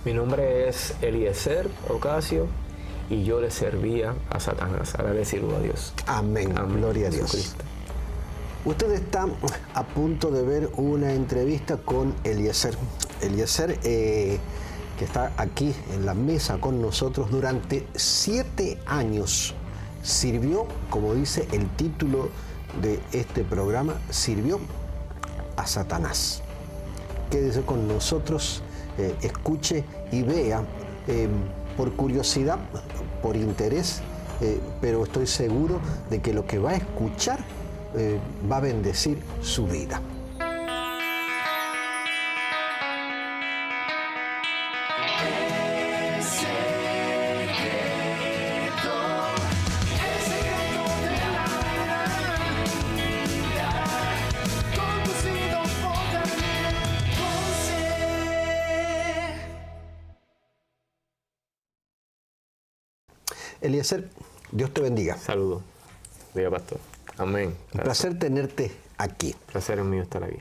Mi nombre es Eliezer Ocasio y yo le servía a Satanás. Ahora le sirvo a Dios. Amén. Gloria a Dios. Jesucristo. Usted está a punto de ver una entrevista con Eliezer. Eliezer, que está aquí en la mesa con nosotros durante 7 años. Sirvió, como dice el título de este programa, sirvió a Satanás. Quédese con nosotros, escuche y vea, por curiosidad, por interés, pero estoy seguro de que lo que va a escuchar va a bendecir su vida. Eliezer, Dios te bendiga. Saludos. Diga, pastor. Amén. Un placer tenerte aquí. Placer es mío estar aquí.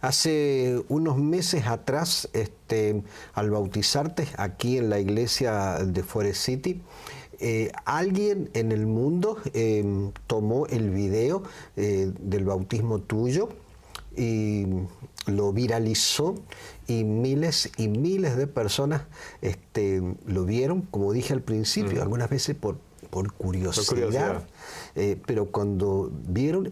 Hace unos meses atrás, al bautizarte aquí en la iglesia de Forest City, alguien en el mundo tomó el video del bautismo tuyo y lo viralizó, y miles de personas lo vieron, como dije al principio, algunas veces por curiosidad. Pero cuando vieron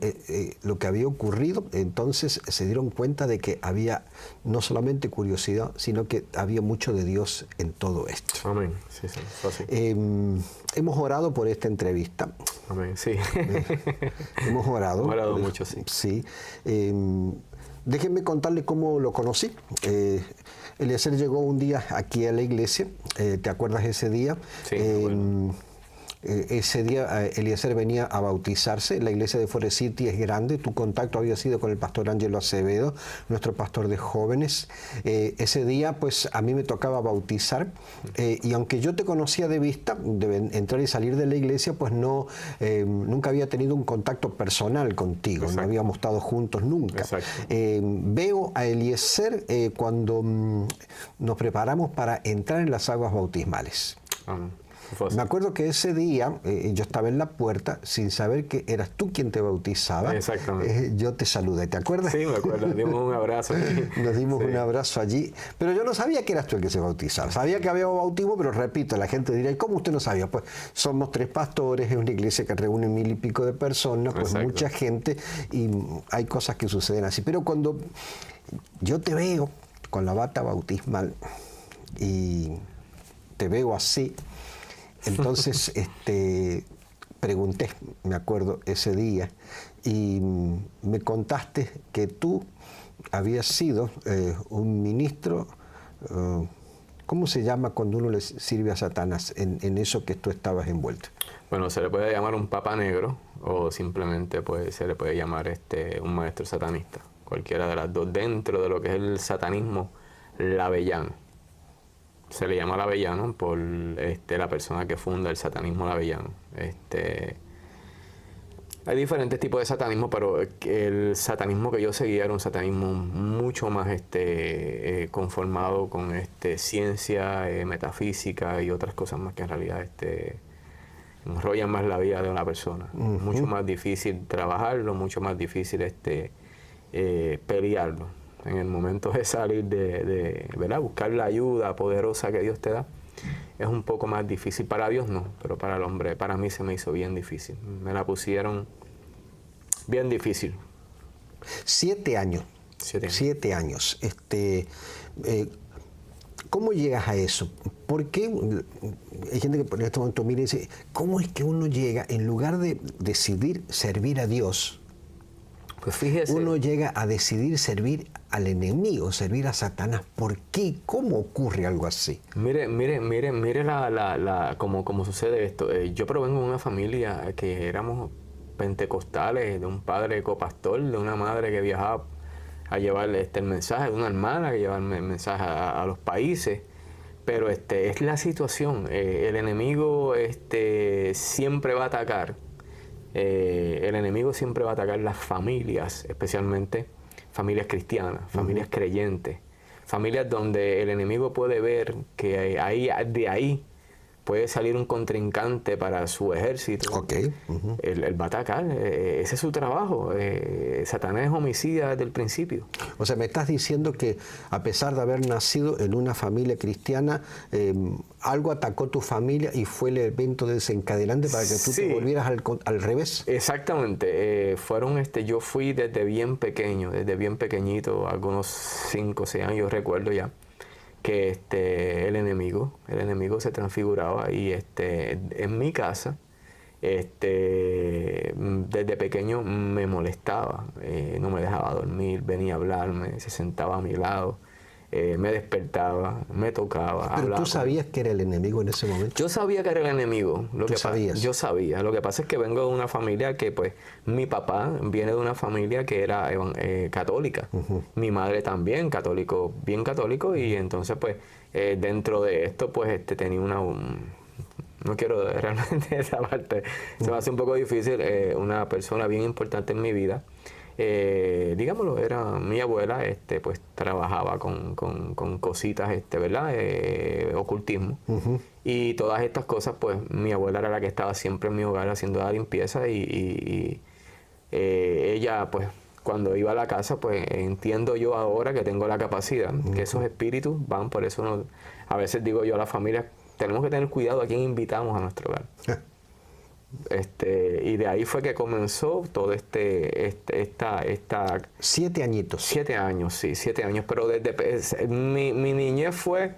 lo que había ocurrido, entonces se dieron cuenta de que había no solamente curiosidad, sino que había mucho de Dios en todo esto. Amén. Sí, sí, así. Hemos orado por esta entrevista. Amén, sí. Hemos orado. Hemos orado mucho, sí. Sí. Déjenme contarle cómo lo conocí. Eliezer llegó un día aquí a la iglesia. ¿Te acuerdas ese día? Sí, bueno. Ese día Eliezer venía a bautizarse. La iglesia de Forest City es grande. Tu contacto había sido con el pastor Ángelo Acevedo, nuestro pastor de jóvenes. Ese día pues a mí me tocaba bautizar, y aunque yo te conocía de vista, de entrar y salir de la iglesia, pues no, nunca había tenido un contacto personal contigo. Exacto. No habíamos estado juntos nunca. Veo a Eliezer cuando nos preparamos para entrar en las aguas bautismales. Me acuerdo que ese día yo estaba en la puerta sin saber que eras tú quien te bautizaba. Exactamente. Yo te saludé, ¿te acuerdas? Sí, me acuerdo, dimos un abrazo. Nos dimos un abrazo allí, pero yo no sabía que eras tú el que se bautizaba. Sabía que había bautismo, pero repito, la gente dirá, ¿y cómo usted no sabía? Pues somos 3 pastores, es una iglesia que reúne 1000 y pico de personas, pues mucha gente, y hay cosas que suceden así. Pero cuando yo te veo con la bata bautismal y te veo así, entonces pregunté, me acuerdo, ese día, y me contaste que tú habías sido un ministro, ¿cómo se llama cuando uno le sirve a Satanás en eso que tú estabas envuelto? Bueno, se le puede llamar un papa negro, o simplemente pues, se le puede llamar un maestro satanista. Cualquiera de las dos, dentro de lo que es el satanismo lavellano. Se le llama lavellano por la persona que funda el satanismo lavellano. Hay diferentes tipos de satanismo, pero el satanismo que yo seguía era un satanismo mucho más conformado con ciencia, metafísica y otras cosas más que en realidad enrollan más la vida de una persona. Mucho más difícil trabajarlo, mucho más difícil pelearlo. En el momento de salir ¿verdad? Buscar la ayuda poderosa que Dios te da, es un poco más difícil. Para Dios no, pero para el hombre, para mí se me hizo bien difícil. Me la pusieron bien difícil. 7 años. 7 años. ¿Cómo llegas a eso? Porque hay gente que en este momento mira y dice, ¿cómo es que uno llega, en lugar de decidir servir a Dios, pues fíjese, uno llega a decidir servir al enemigo, servir a Satanás? ¿Por qué? ¿Cómo ocurre algo así? Mire cómo sucede esto. Yo provengo de una familia que éramos pentecostales, de un padre copastor, de una madre que viajaba a llevar el mensaje, de una hermana que llevaba el mensaje a los países. Pero es la situación. El enemigo siempre va a atacar. El enemigo siempre va a atacar las familias, especialmente familias cristianas, familias creyentes, familias donde el enemigo puede ver que de ahí puede salir un contrincante para su ejército. Okay. Él va a atacar. Ese es su trabajo. Satanás es homicida desde el principio. O sea, me estás diciendo que a pesar de haber nacido en una familia cristiana, algo atacó tu familia y fue el evento desencadenante para que tú te volvieras al revés. Exactamente. Yo fui desde bien pequeño, desde bien pequeñito, algunos 5 o 6 años, yo recuerdo ya, que el enemigo se transfiguraba y en mi casa desde pequeño me molestaba, no me dejaba dormir, venía a hablarme, se sentaba a mi lado, me despertaba, me tocaba. Pero tú sabías que era el enemigo en ese momento. Yo sabía que era el enemigo. Yo sabía. Lo que pasa es que vengo de una familia que, pues, mi papá viene de una familia que era católica. Mi madre también, bien católico, y entonces, pues, dentro de esto, pues, tenía no quiero realmente esa parte, se me hace un poco difícil, una persona bien importante en mi vida. Digámoslo, era mi abuela, pues trabajaba con cositas, ¿verdad? Ocultismo. Y todas estas cosas, pues mi abuela era la que estaba siempre en mi hogar haciendo la limpieza y ella, pues cuando iba a la casa, pues entiendo yo ahora que tengo la capacidad, que esos espíritus van, por eso a veces digo yo a la familia, tenemos que tener cuidado a quién invitamos a nuestro hogar. Y de ahí fue que comenzó todo esta 7 añitos. 7 años, sí, 7 años. Pero mi niñez fue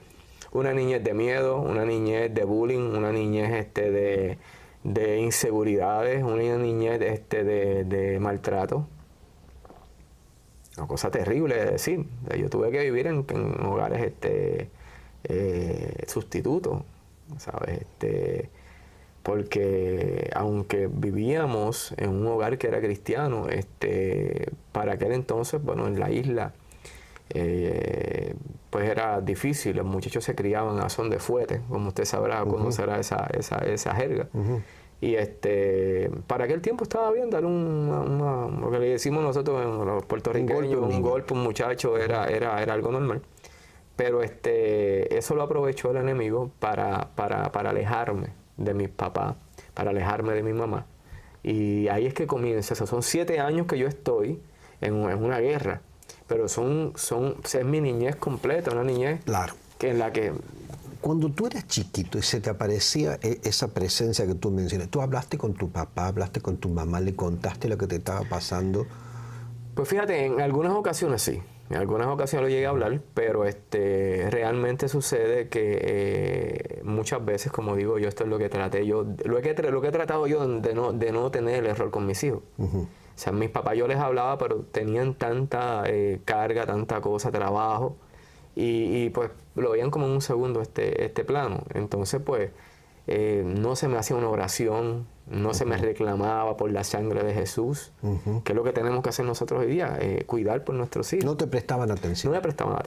una niñez de miedo, una niñez de bullying, una niñez de inseguridades, una niñez de maltrato. Una cosa terrible de decir. Yo tuve que vivir en hogares sustitutos, ¿sabes? Porque aunque vivíamos en un hogar que era cristiano, para aquel entonces, bueno, en la isla, pues era difícil. Los muchachos se criaban a son de fuete, como usted sabrá, conocerá esa jerga. Y para aquel tiempo estaba bien dar lo que le decimos nosotros en los puertorriqueños, un golpe, un muchacho, era algo normal. Pero eso lo aprovechó el enemigo para alejarme de mis papás, para alejarme de mi mamá. Y ahí es que comienza eso. Son 7 años que yo estoy en una guerra, pero es mi niñez completa, una niñez en la que... Cuando tú eras chiquito y se te aparecía esa presencia que tú mencionas, ¿tú hablaste con tu papá, hablaste con tu mamá, le contaste lo que te estaba pasando? Pues fíjate, en algunas ocasiones sí. En algunas ocasiones lo llegué a hablar, pero realmente sucede que muchas veces, como digo yo, esto es lo que traté yo, lo que he tratado yo de no tener el error con mis hijos. O sea, mis papás yo les hablaba, pero tenían tanta carga, tanta cosa, trabajo, y pues lo veían como en un segundo este plano. Entonces, pues, no se me hacía una oración, no se me reclamaba por la sangre de Jesús, que es lo que tenemos que hacer nosotros hoy día, cuidar por nuestros hijos. No te prestaban atención. No me prestaban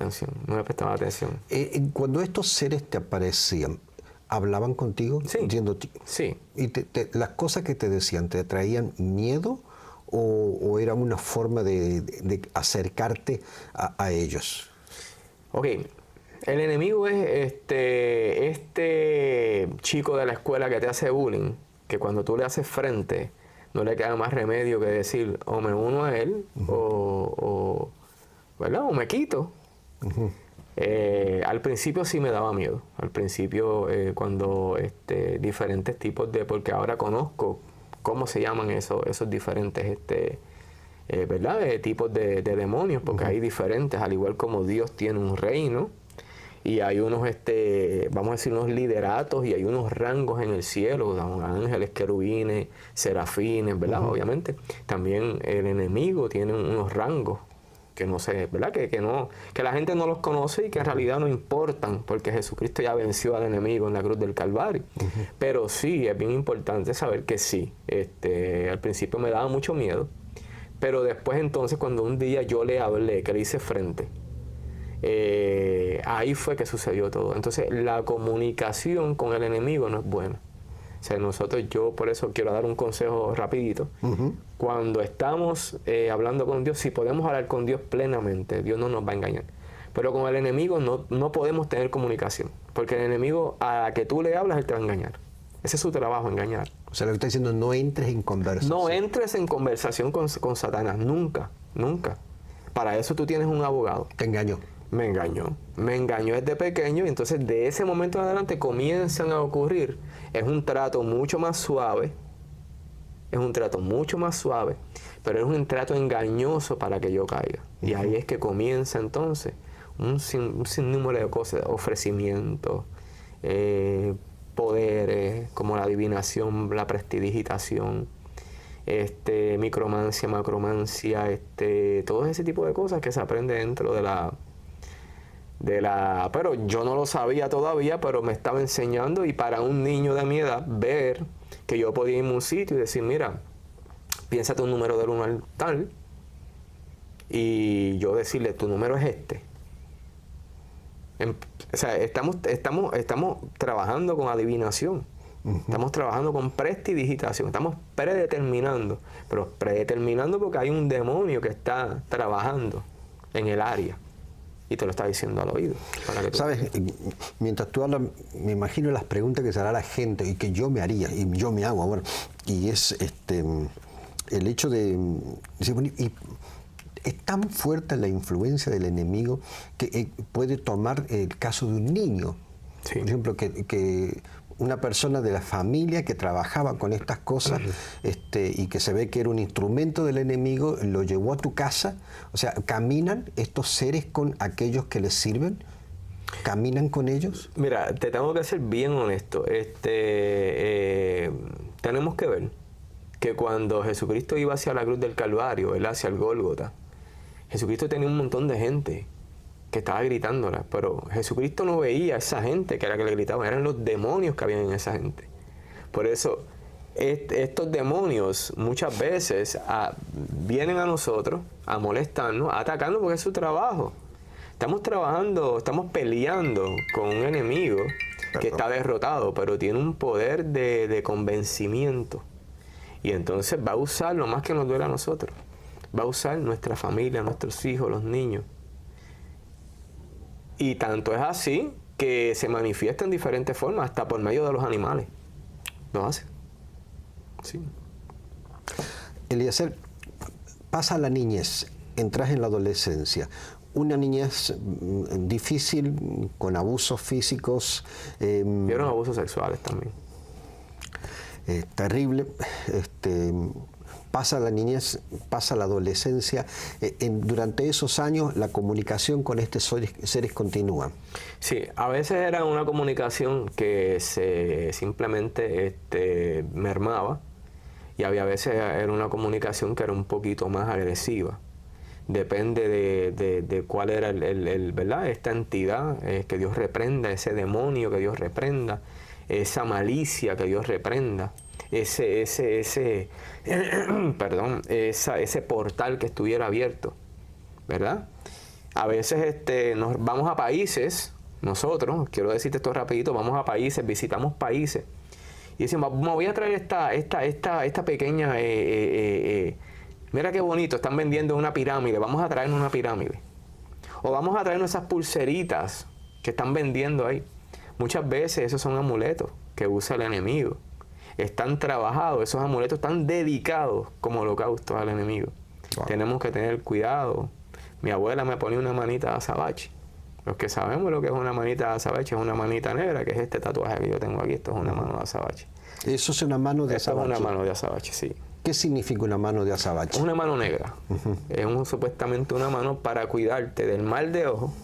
atención. Cuando estos seres te aparecían, ¿hablaban contigo? Sí. Sí. ¿Y las cosas que te decían, te traían miedo o era una forma de acercarte a ellos? Ok. El enemigo es este chico de la escuela que te hace bullying, que cuando tú le haces frente, no le queda más remedio que decir, o me uno a él, ¿verdad? O me quito. Al principio sí me daba miedo. Al principio, cuando diferentes tipos porque ahora conozco cómo se llaman esos diferentes ¿verdad? Tipos de demonios, porque hay diferentes, al igual como Dios tiene un reino. Y hay unos, vamos a decir, unos lideratos y hay unos rangos en el cielo, ángeles, querubines, serafines, ¿verdad? Obviamente. También el enemigo tiene unos rangos que no sé, ¿verdad? Que la gente no los conoce y que en realidad no importan, porque Jesucristo ya venció al enemigo en la cruz del Calvario. Pero sí, es bien importante saber que sí. Al principio me daba mucho miedo, pero después entonces cuando un día yo le hablé, que le hice frente, ahí fue que sucedió todo. Entonces la comunicación con el enemigo no es buena. O sea, yo por eso quiero dar un consejo rapidito. Cuando estamos hablando con Dios, si podemos hablar con Dios plenamente, Dios no nos va a engañar. Pero con el enemigo no podemos tener comunicación, porque el enemigo a la que tú le hablas, él te va a engañar. Ese es su trabajo, engañar. O sea, lo que está diciendo, no entres en conversación. No entres en conversación con Satanás, nunca, nunca. Para eso tú tienes un abogado. Te engañó. Me engañó desde pequeño, y entonces de ese momento en adelante comienzan a ocurrir. Es un trato mucho más suave, pero es un trato engañoso para que yo caiga. Y ahí es que comienza entonces un sinnúmero de cosas, ofrecimientos, poderes, como la adivinación, la prestidigitación, micromancia, macromancia, todo ese tipo de cosas que se aprende dentro de la... Pero yo no lo sabía todavía, pero me estaba enseñando, y para un niño de mi edad, ver que yo podía ir a un sitio y decir, mira, piénsate un número del 1 al tal, y yo decirle, tu número es este. O sea, estamos trabajando con adivinación. Estamos trabajando con prestidigitación, estamos predeterminando, pero predeterminando porque hay un demonio que está trabajando en el área y te lo está diciendo al oído. ¿Sabes? Mientras tú hablas, me imagino las preguntas que se hará la gente y que yo me haría, y yo me hago ahora, y es el hecho de... Y es tan fuerte la influencia del enemigo que puede tomar el caso de un niño. Sí. Por ejemplo, que una persona de la familia que trabajaba con estas cosas y que se ve que era un instrumento del enemigo, lo llevó a tu casa. O sea, ¿caminan estos seres con aquellos que les sirven? ¿Caminan con ellos? Mira, te tengo que ser bien honesto. Tenemos que ver que cuando Jesucristo iba hacia la cruz del Calvario, ¿verdad? Hacia el Gólgota, Jesucristo tenía un montón de gente que estaba gritándola, pero Jesucristo no veía a esa gente que era que le gritaban, eran los demonios que habían en esa gente. Por eso, estos demonios muchas veces vienen a nosotros a molestarnos, a atacarnos, porque es su trabajo. Estamos trabajando, estamos peleando con un enemigo que está derrotado, pero tiene un poder de convencimiento. Y entonces va a usar lo más que nos duele a nosotros. Va a usar nuestra familia, nuestros hijos, los niños. Y tanto es así que se manifiesta en diferentes formas, hasta por medio de los animales. Lo hace. Sí. Eliezer, pasa la niñez, entras en la adolescencia. Una niñez difícil, con abusos físicos. Vieron abusos sexuales también. Terrible. Pasa la niñez, pasa la adolescencia. Durante esos años la comunicación con estos seres continúa. Sí, a veces era una comunicación que simplemente mermaba, y había veces era una comunicación que era un poquito más agresiva. Depende de cuál era ¿verdad? Esta entidad que Dios reprenda, ese demonio que Dios reprenda, esa malicia que Dios reprenda. Ese portal que estuviera abierto, ¿verdad? A veces nos vamos a países, nosotros, quiero decirte esto rapidito, vamos a países, visitamos países, y decimos, me voy a traer esta pequeña, mira qué bonito, están vendiendo una pirámide, vamos a traernos una pirámide. O vamos a traernos esas pulseritas que están vendiendo ahí. Muchas veces esos son amuletos que usa el enemigo. Están trabajados, esos amuletos están dedicados como holocaustos al enemigo. Wow. Tenemos que tener cuidado. Mi abuela me ponía una manita de azabache. Los que sabemos lo que es una manita de azabache, es una manita negra, que es este tatuaje que yo tengo aquí. Esto es una mano de azabache. ¿Eso es una mano de azabache? Es una mano de azabache, sí. ¿Qué significa una mano de azabache? Es una mano negra. Es supuestamente una mano para cuidarte del mal de ojo,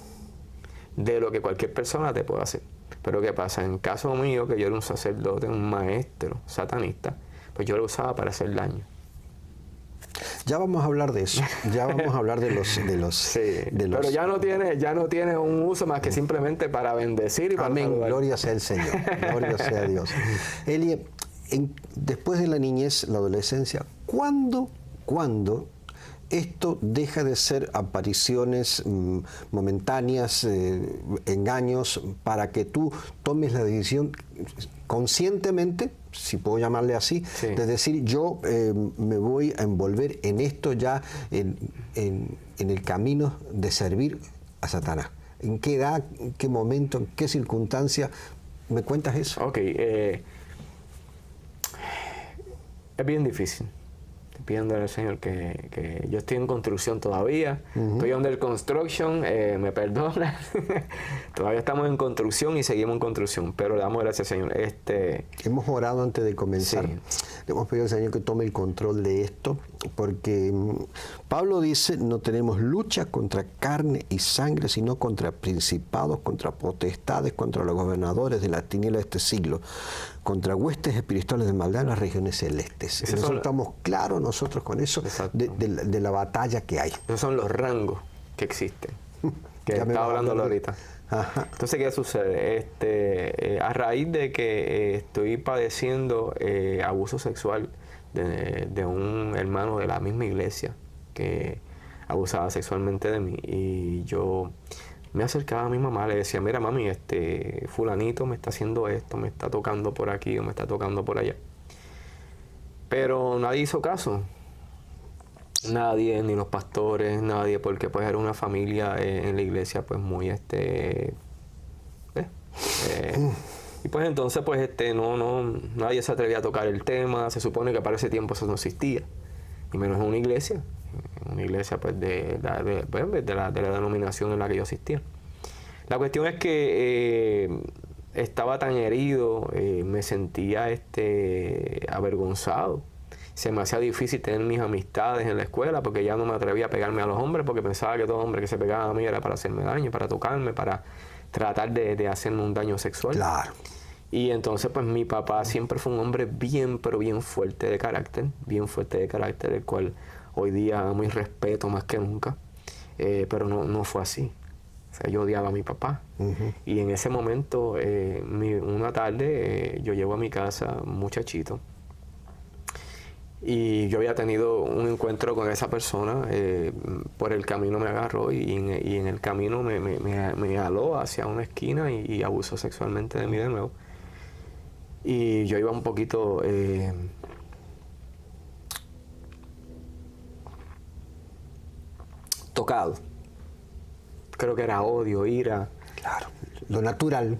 de lo que cualquier persona te pueda hacer. Pero ¿qué pasa? En caso mío, que yo era un sacerdote, un maestro satanista, pues yo lo usaba para hacer daño. Ya vamos a hablar de eso. Ya vamos a hablar de los sí, pero ya no tiene un uso más que simplemente para bendecir y para amén, saludar. Gloria sea el Señor. Gloria sea Dios. Elie, después de la niñez, la adolescencia, ¿cuándo esto deja de ser apariciones momentáneas, engaños, para que tú tomes la decisión conscientemente, si puedo llamarle así, sí, de decir, yo me voy a envolver en esto ya, en el camino de servir a Satanás? ¿En qué edad, en qué momento, en qué circunstancia? ¿Me cuentas eso? Ok, es bien difícil. Pidiéndole al Señor que yo estoy en construcción todavía, estoy under construction, me perdona. Todavía estamos en construcción y seguimos en construcción, pero le damos gracias al Señor. Hemos orado antes de comenzar. Sí. Le hemos pedido al Señor que tome el control de esto, porque Pablo dice, no tenemos lucha contra carne y sangre, sino contra principados, contra potestades, contra los gobernadores de la tiniebla de este siglo, contra huestes espirituales de maldad en las regiones celestes. Y nosotros estamos claros nosotros con eso, de la batalla que hay. Esos son los rangos que existen, que estaba hablándolo ahorita. Ajá. Entonces, ¿qué sucede? A raíz de que estoy padeciendo abuso sexual de un hermano de la misma iglesia que abusaba sexualmente de mí, y yo me acercaba a mi mamá, le decía, mira mami, fulanito me está haciendo esto, me está tocando por aquí o me está tocando por allá. Pero nadie hizo caso. Nadie, ni los pastores, nadie, porque pues era una familia en la iglesia pues muy y pues entonces pues nadie se atrevía a tocar el tema. Se supone que para ese tiempo eso no existía, y menos en una iglesia pues de la denominación en la que yo asistía. La cuestión es que estaba tan herido, me sentía avergonzado. Se me hacía difícil tener mis amistades en la escuela, porque ya no me atrevía a pegarme a los hombres, porque pensaba que todo hombre que se pegaba a mí era para hacerme daño, para tocarme, para tratar de hacerme un daño sexual. Claro. Y entonces pues mi papá siempre fue un hombre bien, pero bien fuerte de carácter, el cual hoy día amo y respeto más que nunca, pero no fue así. O sea, yo odiaba a mi papá. Y en ese momento, una tarde, yo llego a mi casa, muchachito, y yo había tenido un encuentro con esa persona. Por el camino me agarró y en el camino me jaló hacia una esquina y abusó sexualmente de mí de nuevo. Y yo iba un poquito tocado. Creo que era odio, ira. Claro, lo natural.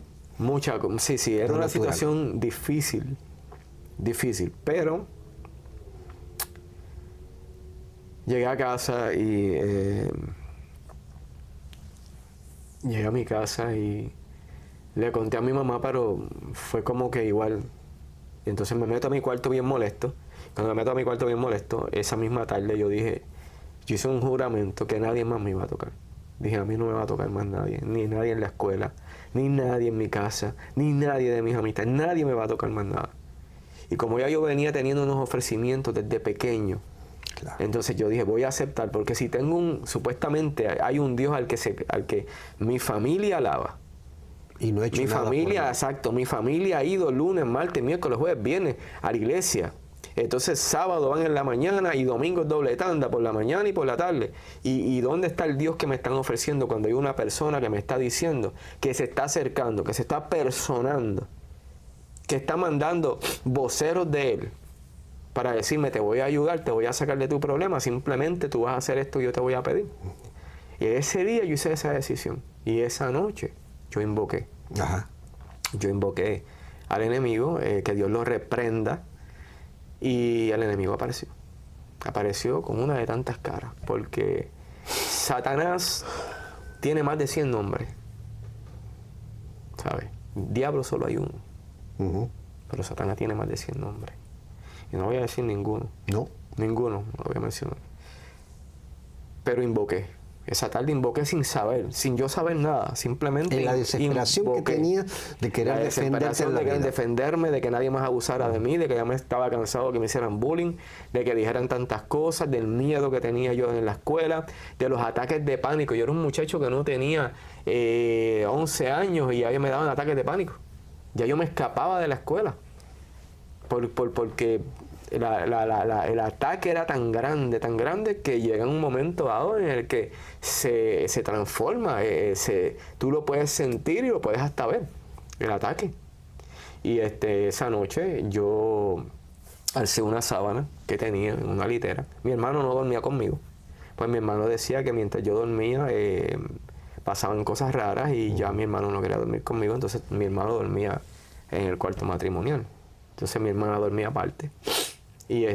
Sí, era una situación difícil, pero llegué a casa y llegué a mi casa y le conté a mi mamá, pero fue como que igual. Y entonces me meto a mi cuarto bien molesto. Cuando me meto a mi cuarto bien molesto, esa misma tarde yo hice un juramento que nadie más me iba a tocar. Dije, a mí no me va a tocar más nadie, ni nadie en la escuela, ni nadie en mi casa, ni nadie de mis amistades, nadie me va a tocar más nada. Y como ya yo venía teniendo unos ofrecimientos desde pequeño, claro, entonces yo dije, voy a aceptar, porque si supuestamente hay un Dios al que mi familia alaba. Y no he hecho nada. Mi familia ha ido lunes, martes, miércoles, jueves, viernes a la iglesia. Entonces sábado van en la mañana y domingo es doble tanda, por la mañana y por la tarde. ¿Y dónde está el Dios que me están ofreciendo cuando hay una persona que me está diciendo, que se está acercando, que se está personando, que está mandando voceros de Él para decirme, te voy a ayudar, te voy a sacar de tu problema, simplemente tú vas a hacer esto y yo te voy a pedir? Y ese día yo hice esa decisión, y esa noche yo invoqué. Ajá. Yo invoqué al enemigo, que Dios lo reprenda. Y el enemigo apareció con una de tantas caras, porque Satanás tiene más de 100 nombres, ¿sabes? Diablo solo hay uno, pero Satanás tiene más de 100 nombres, y no voy a decir ninguno, no lo voy a mencionar, pero invoqué. Esa tarde invoqué sin yo saber nada, simplemente en la desesperación invoqué, que tenía de querer defenderme, de que nadie más abusara de mí, de que ya me estaba cansado de que me hicieran bullying, de que dijeran tantas cosas, del miedo que tenía yo en la escuela, de los ataques de pánico. Yo era un muchacho que no tenía 11 años y ya me daban ataques de pánico. Ya yo me escapaba de la escuela porque el ataque era tan grande que llega un momento dado en el que se transforma, tú lo puedes sentir y lo puedes hasta ver, el ataque. Y esa noche yo alcé una sábana que tenía en una litera. Mi hermano no dormía conmigo, pues mi hermano decía que mientras yo dormía, pasaban cosas raras y ya mi hermano no quería dormir conmigo, entonces mi hermano dormía en el cuarto matrimonial. Entonces mi hermana dormía aparte y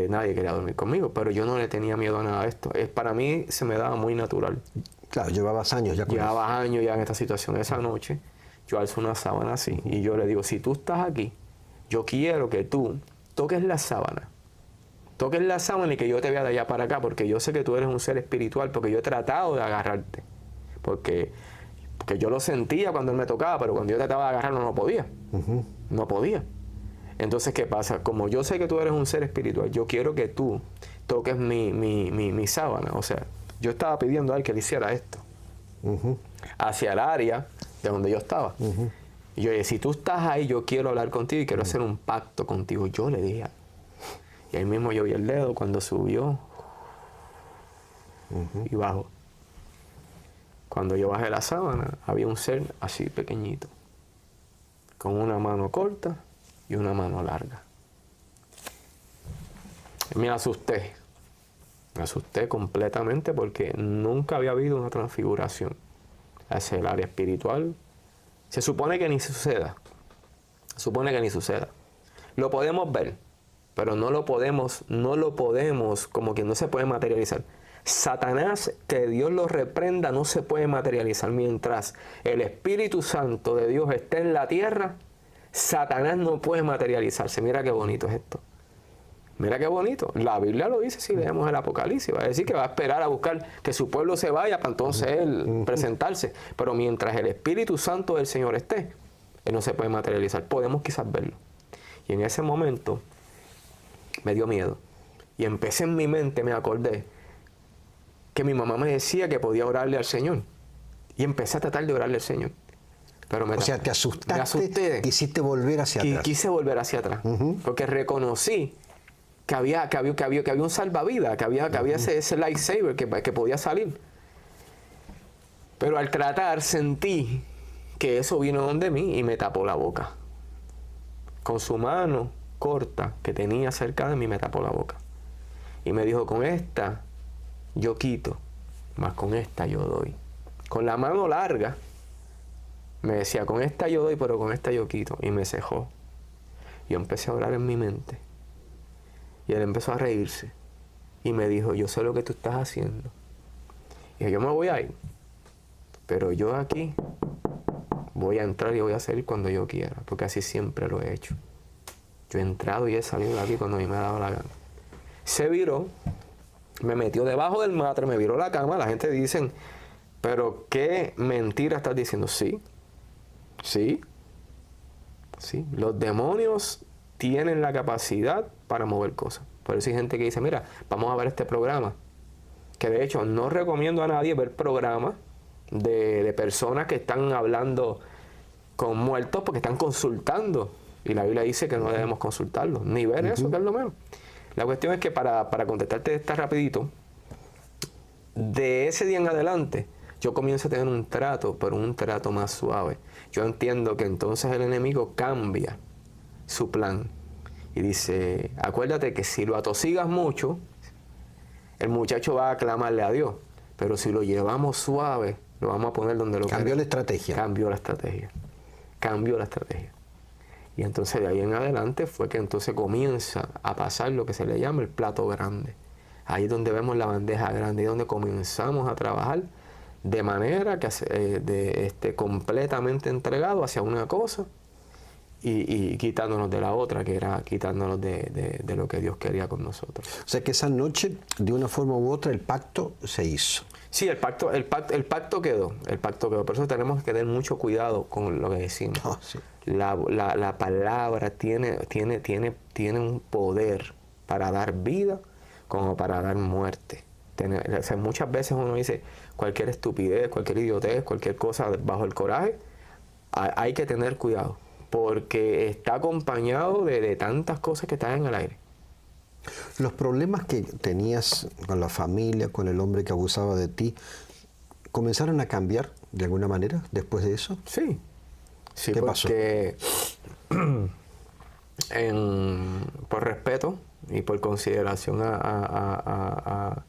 nadie quería dormir conmigo, pero yo no le tenía miedo a nada de esto. Para mí se me daba muy natural. Claro, llevabas años ya con eso. Llevabas años ya en esta situación. Esa noche yo alzo una sábana así y yo le digo, si tú estás aquí, yo quiero que tú toques la sábana. Toques la sábana y que yo te vea de allá para acá, porque yo sé que tú eres un ser espiritual, porque yo he tratado de agarrarte. Porque yo lo sentía cuando él me tocaba, pero cuando yo trataba de agarrarlo no podía. No podía. Entonces, ¿qué pasa? Como yo sé que tú eres un ser espiritual, yo quiero que tú toques mi sábana. O sea, yo estaba pidiendo a él que le hiciera esto. Hacia el área de donde yo estaba. Y yo dije, si tú estás ahí, yo quiero hablar contigo y quiero hacer un pacto contigo. Yo le dije. Y ahí mismo yo vi el dedo cuando subió y bajó. Cuando yo bajé la sábana, había un ser así pequeñito, con una mano corta y una mano larga. Y me asusté completamente porque nunca había habido una transfiguración hacia el área espiritual. Se supone que ni suceda. Lo podemos ver, pero no lo podemos, como que no se puede materializar. Satanás, que Dios lo reprenda, no se puede materializar. Mientras el Espíritu Santo de Dios esté en la tierra, Satanás no puede materializarse. Mira qué bonito es esto. Mira qué bonito. La Biblia lo dice si leemos el Apocalipsis. Va a decir que va a esperar a buscar que su pueblo se vaya para entonces él presentarse. Pero mientras el Espíritu Santo del Señor esté, él no se puede materializar. Podemos quizás verlo. Y en ese momento me dio miedo. Y empecé en mi mente, me acordé que mi mamá me decía que podía orarle al Señor. Y empecé a tratar de orarle al Señor. Pero o sea, te asustaste, me asusté, quisiste volver hacia atrás. Quise volver hacia atrás. Porque reconocí que había un salvavidas, que había ese lightsaber que podía salir. Pero al tratar sentí que eso vino donde mí y me tapó la boca. Con su mano corta que tenía cerca de mí me tapó la boca. Y me dijo, con esta yo quito, más con esta yo doy. Con la mano larga me decía, con esta yo doy, pero con esta yo quito. Y me cejó. Yo empecé a orar en mi mente. Y él empezó a reírse. Y me dijo, yo sé lo que tú estás haciendo. Y dije, yo me voy a ir. Pero yo aquí voy a entrar y voy a salir cuando yo quiera. Porque así siempre lo he hecho. Yo he entrado y he salido de aquí cuando a mí me ha dado la gana. Se viró. Me metió debajo del matre, me viró la cama. La gente dice, pero qué mentira estás diciendo. Sí. Los demonios tienen la capacidad para mover cosas. Por eso hay gente que dice, mira, vamos a ver este programa. Que de hecho no recomiendo a nadie ver programas de personas que están hablando con muertos porque están consultando. Y la Biblia dice que no debemos consultarlos, ni ver eso, que es lo menos. La cuestión es que para contestarte esta rapidito, de ese día en adelante, yo comienzo a tener un trato, pero un trato más suave. Yo entiendo que entonces el enemigo cambia su plan. Y dice, acuérdate que si lo atosigas mucho, el muchacho va a clamarle a Dios. Pero si lo llevamos suave, lo vamos a poner donde lo Cambió la estrategia. Cambió la estrategia. Y entonces de ahí en adelante fue que entonces comienza a pasar lo que se le llama el plato grande. Ahí es donde vemos la bandeja grande, ahí es donde comenzamos a trabajar de manera que completamente entregado hacia una cosa y quitándonos de la otra, que era quitándonos de lo que Dios quería con nosotros. O sea que esa noche, de una forma u otra, el pacto se hizo. Sí, el pacto quedó. Por eso tenemos que tener mucho cuidado con lo que decimos. Oh, sí. La palabra tiene un poder para dar vida como para dar muerte. O sea, muchas veces uno dice cualquier estupidez, cualquier idiotez, cualquier cosa bajo el coraje. Hay que tener cuidado porque está acompañado de tantas cosas que están en el aire. Los problemas que tenías con la familia, con el hombre que abusaba de ti, ¿comenzaron a cambiar de alguna manera después de eso? Sí. ¿Qué pasó? Por respeto y por consideración a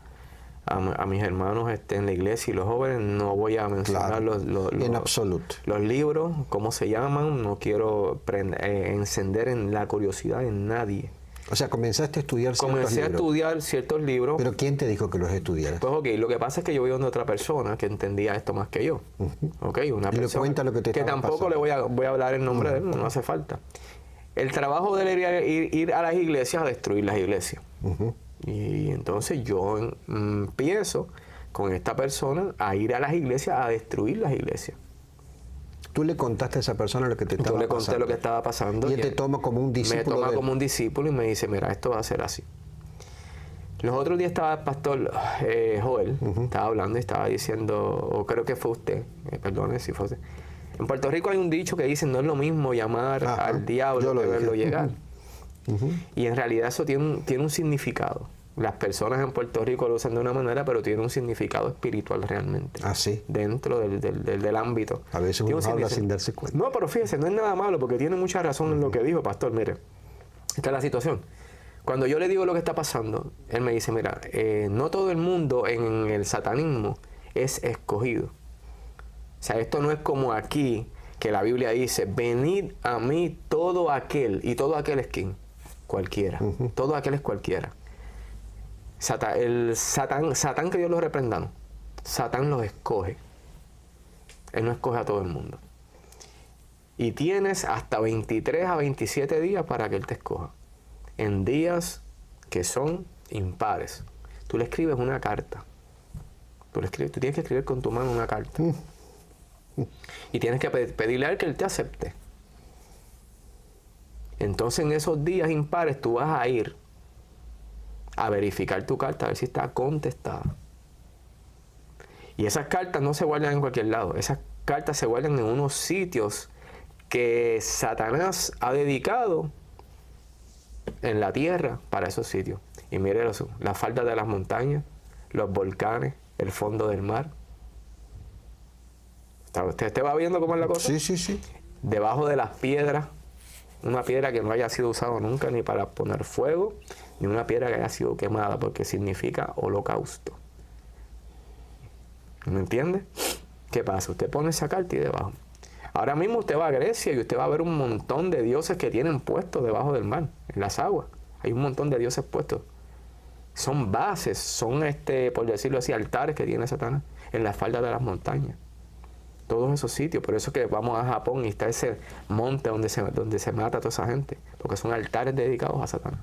a mis hermanos en la iglesia y los jóvenes, no voy a mencionar en absoluto. los libros, cómo se llaman, no quiero encender en la curiosidad en nadie. O sea, comenzaste a estudiar ciertos libros. Comencé a estudiar ciertos libros. ¿Pero quién te dijo que los estudiaras? Pues ok, lo que pasa es que yo vi a otra persona que entendía esto más que yo. Ok, una persona le cuenta lo que te que tampoco pasando. le voy a hablar el nombre de él, no hace falta. El trabajo de él era ir a las iglesias a destruir las iglesias. Y entonces yo empiezo con esta persona a ir a las iglesias a destruir las iglesias. Tú le contaste a esa persona lo que te estaba pasando. Yo le conté lo que estaba pasando. Y él te toma como un discípulo. Me toma como un discípulo y me dice, mira, esto va a ser así. Los otros días estaba el pastor Joel, estaba hablando y estaba diciendo, o creo que fue usted, perdone si fue usted. En Puerto Rico hay un dicho que dice, no es lo mismo llamar al diablo que verlo llegar. Y en realidad eso tiene un significado. Las personas en Puerto Rico lo usan de una manera, pero tiene un significado espiritual realmente. Ah, sí. Dentro del ámbito. A veces uno habla sin darse cuenta. No, pero fíjese, no es nada malo, porque tiene mucha razón en lo que dijo, pastor. Mire, esta es la situación. Cuando yo le digo lo que está pasando, él me dice, mira, no todo el mundo en el satanismo es escogido. O sea, esto no es como aquí, que la Biblia dice, venid a mí todo aquel. ¿Y todo aquel es quién? Cualquiera. Todo aquel es cualquiera. Satán que Dios lo reprenda, no. Satán los escoge. Él no escoge a todo el mundo. Y tienes hasta 23 a 27 días para que Él te escoja. En días que son impares. Tú le escribes una carta. Tú tienes que escribir con tu mano una carta. Y tienes que pedirle a Él que Él te acepte. Entonces en esos días impares tú vas a ir a verificar tu carta, a ver si está contestada. Y esas cartas no se guardan en cualquier lado. Esas cartas se guardan en unos sitios que Satanás ha dedicado en la tierra para esos sitios. Y mire las faldas de las montañas, los volcanes, el fondo del mar. ¿Usted va viendo cómo es la cosa? Sí, sí, sí. Debajo de las piedras, una piedra que no haya sido usada nunca ni para poner fuego, ni una piedra que haya sido quemada, porque significa holocausto. ¿Me entiende? ¿Qué pasa? Usted pone esa carta y debajo. Ahora mismo usted va a Grecia y usted va a ver un montón de dioses que tienen puestos debajo del mar, en las aguas. Hay un montón de dioses puestos. Son bases, son, por decirlo así, altares que tiene Satanás en las faldas de las montañas. Todos esos sitios. Por eso es que vamos a Japón y está ese monte donde se mata a toda esa gente. Porque son altares dedicados a Satanás.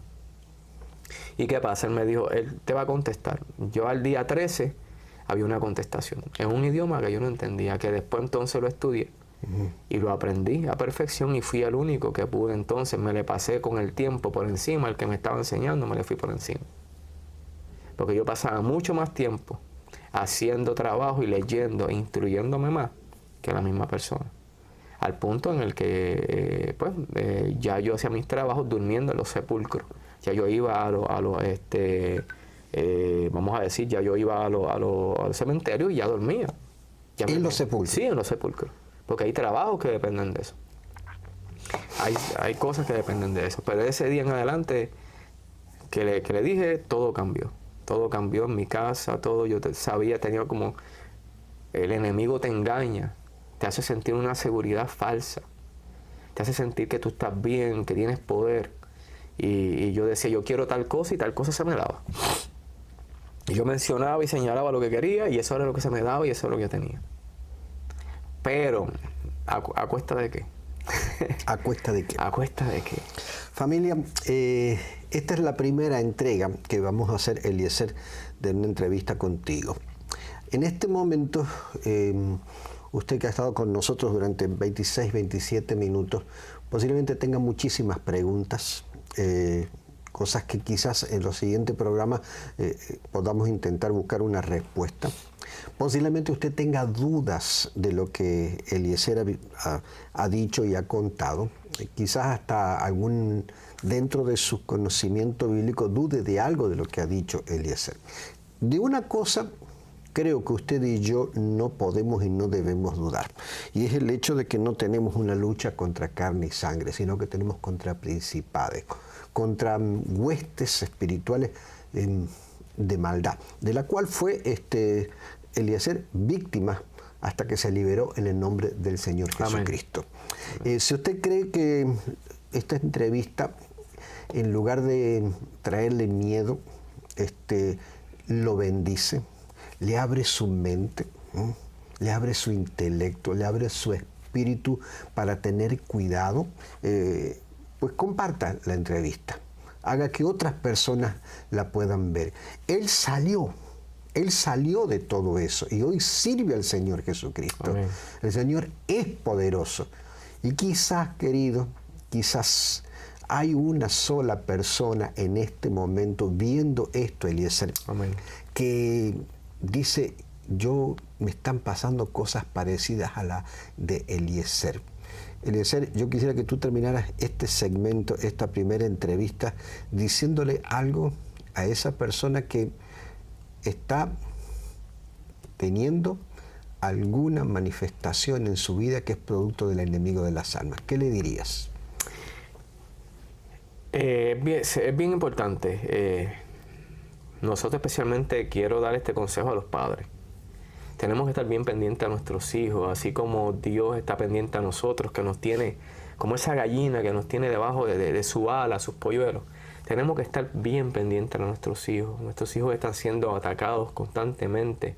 ¿Y qué pasa? Él me dijo, él te va a contestar. Yo al día 13 había una contestación en un idioma que yo no entendía, que después entonces lo estudié y lo aprendí a perfección y fui el único que pude entonces, me le pasé con el tiempo por encima, el que me estaba enseñando me le fui por encima. Porque yo pasaba mucho más tiempo haciendo trabajo y leyendo e instruyéndome más que la misma persona. Al punto en el que ya yo hacía mis trabajos durmiendo en los sepulcros. Ya yo iba vamos a decir, ya yo iba a los cementerios y ya dormía. ¿En los sepulcros? Sí, en los sepulcros. Porque hay trabajos que dependen de eso. Hay cosas que dependen de eso. Pero ese día en adelante que le dije, todo cambió. Todo cambió en mi casa, todo. Yo sabía, tenía como... El enemigo te engaña. Te hace sentir una seguridad falsa. Te hace sentir que tú estás bien, que tienes poder. Y yo decía, yo quiero tal cosa y tal cosa se me daba. Y yo mencionaba y señalaba lo que quería y eso era lo que se me daba y eso era lo que yo tenía. Pero, ¿a cuesta de qué? ¿A cuesta de qué? ¿A cuesta de qué? Familia, esta es la primera entrega que vamos a hacer, Eliezer, de una entrevista contigo. En este momento, usted que ha estado con nosotros durante 26, 27 minutos, posiblemente tenga muchísimas preguntas, cosas que quizás en los siguientes programas podamos intentar buscar una respuesta. Posiblemente usted tenga dudas de lo que Eliezer ha dicho y ha contado. Quizás hasta dentro de su conocimiento bíblico dude de algo de lo que ha dicho Eliezer. De una cosa creo que usted y yo no podemos y no debemos dudar. Y es el hecho de que no tenemos una lucha contra carne y sangre, sino que tenemos contra principales, contra huestes espirituales de maldad, de la cual fue Eliezer víctima hasta que se liberó en el nombre del Señor Jesucristo. Si usted cree que esta entrevista, en lugar de traerle miedo, lo bendice, le abre su mente, le abre su intelecto, le abre su espíritu para tener cuidado, pues comparta la entrevista, haga que otras personas la puedan ver. Él salió de todo eso y hoy sirve al Señor Jesucristo. Amén. El Señor es poderoso. Y quizás, querido, quizás hay una sola persona en este momento viendo esto, Eliezer, Amén, que dice, me están pasando cosas parecidas a la de Eliezer. Eliezer, yo quisiera que tú terminaras este segmento, esta primera entrevista, diciéndole algo a esa persona que está teniendo alguna manifestación en su vida que es producto del enemigo de las almas. ¿Qué le dirías? Es bien importante. Nosotros especialmente quiero dar este consejo a los padres. Tenemos que estar bien pendientes a nuestros hijos, así como Dios está pendiente a nosotros, que nos tiene como esa gallina que nos tiene debajo de su ala, sus polluelos. Tenemos que estar bien pendientes a nuestros hijos. Nuestros hijos están siendo atacados constantemente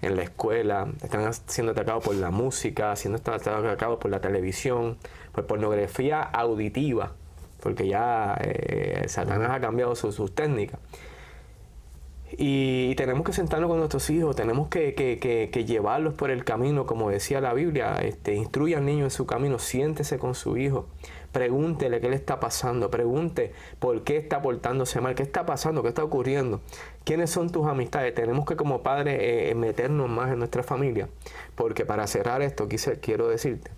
en la escuela, están siendo atacados por la música, siendo atacados por la televisión, por pornografía auditiva, porque ya Satanás ha cambiado sus técnicas. Y tenemos que sentarnos con nuestros hijos, tenemos que llevarlos por el camino, como decía la Biblia, instruye al niño en su camino, siéntese con su hijo, pregúntele qué le está pasando, pregunte por qué está portándose mal, qué está pasando, qué está ocurriendo, quiénes son tus amistades. Tenemos que como padres meternos más en nuestra familia, porque para cerrar esto quiero decirte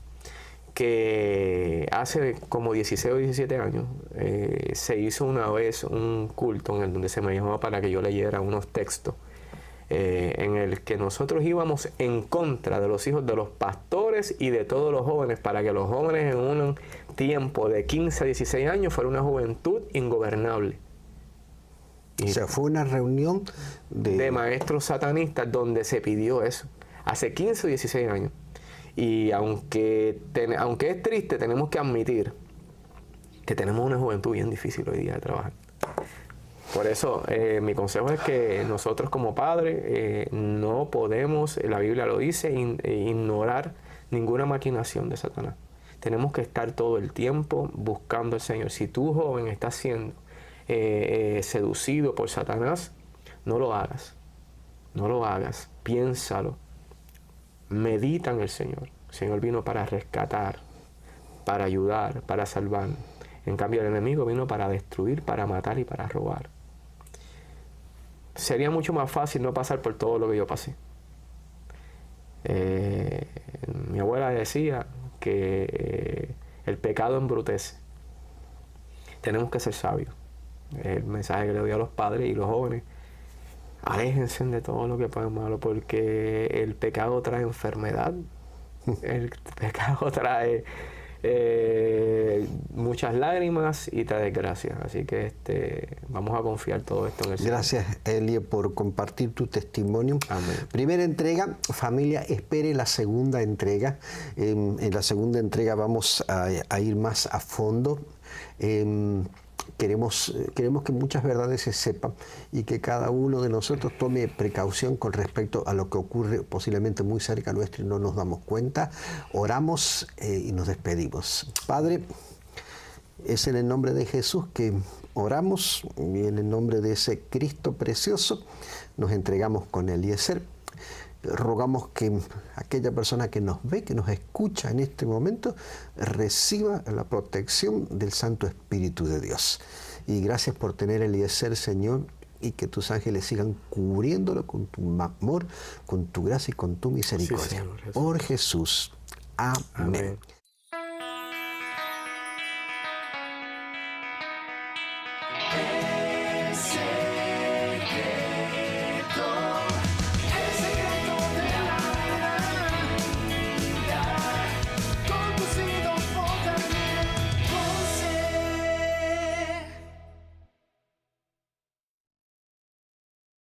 que hace como 16 o 17 años se hizo una vez un culto en el donde se me llamó para que yo leyera unos textos en el que nosotros íbamos en contra de los hijos de los pastores y de todos los jóvenes, para que los jóvenes en un tiempo de 15 a 16 años fuera una juventud ingobernable. O sea, fue una reunión de maestros satanistas donde se pidió eso, hace 15 o 16 años. Y aunque es triste, tenemos que admitir que tenemos una juventud bien difícil hoy día de trabajar. Por eso mi consejo es que nosotros como padres no podemos, la Biblia lo dice, ignorar ninguna maquinación de Satanás. Tenemos que estar todo el tiempo buscando al Señor. Si tú, joven, estás siendo seducido por Satanás, no lo hagas. No lo hagas. Piénsalo. Medita en el Señor. El Señor vino para rescatar, para ayudar, para salvar. En cambio, el enemigo vino para destruir, para matar y para robar. Sería mucho más fácil no pasar por todo lo que yo pasé. Mi abuela decía que el pecado embrutece. Tenemos que ser sabios. El mensaje que le doy a los padres y los jóvenes: aléjense de todo lo que pueda malo, porque el pecado trae enfermedad, el pecado trae muchas lágrimas y trae desgracia. Así que vamos a confiar todo esto en el Señor. Gracias, Elie, por compartir tu testimonio. Amén. Primera entrega, familia, espere la segunda entrega. En la segunda entrega vamos a ir más a fondo. Queremos que muchas verdades se sepan y que cada uno de nosotros tome precaución con respecto a lo que ocurre posiblemente muy cerca nuestro y no nos damos cuenta. Oramos y nos despedimos. Padre, es en el nombre de Jesús que oramos y en el nombre de ese Cristo precioso nos entregamos con Eliezer. Rogamos que aquella persona que nos ve, que nos escucha en este momento, reciba la protección del Santo Espíritu de Dios. Y gracias por tener Eliezer, Señor, y que tus ángeles sigan cubriéndolo con tu amor, con tu gracia y con tu misericordia. Sí, Señor Jesús. Por Jesús. Amén. Amén.